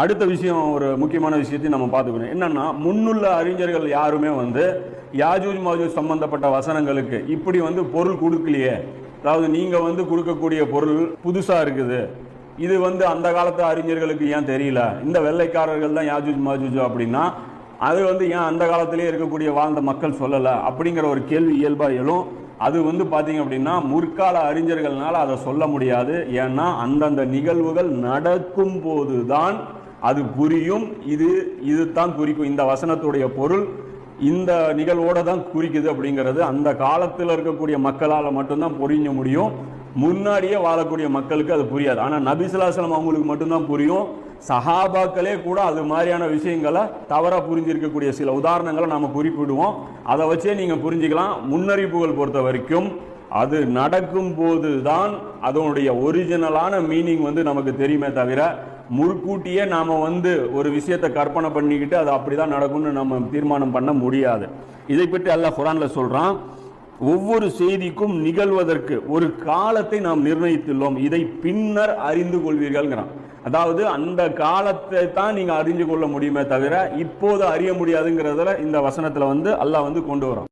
அடுத்த விஷயம், ஒரு முக்கியமான விஷயத்தையும் நம்ம பார்த்துக்கணும். என்னன்னா, முன்னுள்ள அறிஞர்கள் யாருமே யாஜூஜ் மாஜூஜ் சம்பந்தப்பட்ட வசனங்களுக்கு இப்படி பொருள் கொடுக்கலையே. அதாவது நீங்க கொடுக்கக்கூடிய பொருள் புதுசா இருக்குது, இது அந்த காலத்து அறிஞர்களுக்கு ஏன் தெரியல, இந்த வெள்ளைக்காரர்கள் தான் யாஜூஜ் மாஜூஜ் அப்படின்னா அது ஏன் அந்த காலத்திலே இருக்கக்கூடிய வாழ்ந்த மக்கள் சொல்லல அப்படிங்கிற ஒரு கேள்வி இயல்பா எழும். அது பார்த்தீங்க அப்படின்னா முற்கால அறிஞர்கள்னால அதை சொல்ல முடியாது. ஏன்னா அந்தந்த நிகழ்வுகள் நடக்கும் போதுதான் அது புரியும். இது தான் குறிக்கும், இந்த வசனத்துடைய பொருள் இந்த நிகழ்வோட தான் குறிக்குது அப்படிங்கிறது அந்த காலத்தில் இருக்கக்கூடிய மக்களால் மட்டும்தான் புரிஞ்ச முடியும். முன்னாடியே வாழக்கூடிய மக்களுக்கு அது புரியாது. ஆனால் நபி ஸல்லல்லாஹு அலைஹி வஸல்லம் அவங்களுக்கு மட்டும்தான் புரியும். சஹாபாக்களே கூட அது மாதிரியான விஷயங்களை தவறாக புரிஞ்சிருக்கக்கூடிய சில உதாரணங்களை நாம் குறிப்பிடுவோம். அதை வச்சே நீங்கள் புரிஞ்சுக்கலாம். முன்னறிப்புகள் பொறுத்த வரைக்கும் அது நடக்கும் போது தான் அதனுடைய ஒரிஜினலான மீனிங் நமக்கு தெரியுமே தவிர முன்கூட்டியே நாம் ஒரு விஷயத்தை கற்பனை பண்ணிக்கிட்டு அது அப்படிதான் நடக்கும்னு நம்ம தீர்மானம் பண்ண முடியாது. இதை பற்றி அல்லாஹ் குர்ஆன்ல சொல்றான், ஒவ்வொரு செய்திக்கும் நிகழ்வதற்கு ஒரு காலத்தை நாம் நிர்ணயித்துள்ளோம், இதை பின்னர் அறிந்து கொள்வீர்கள்ங்கிறான். அதாவது அந்த காலத்தை தான் நீங்க அறிஞ்சு கொள்ள முடியுமே தவிர இப்போது அறிய முடியாதுங்கிறதுல இந்த வசனத்துல அல்லாஹ் கொண்டு வரோம்.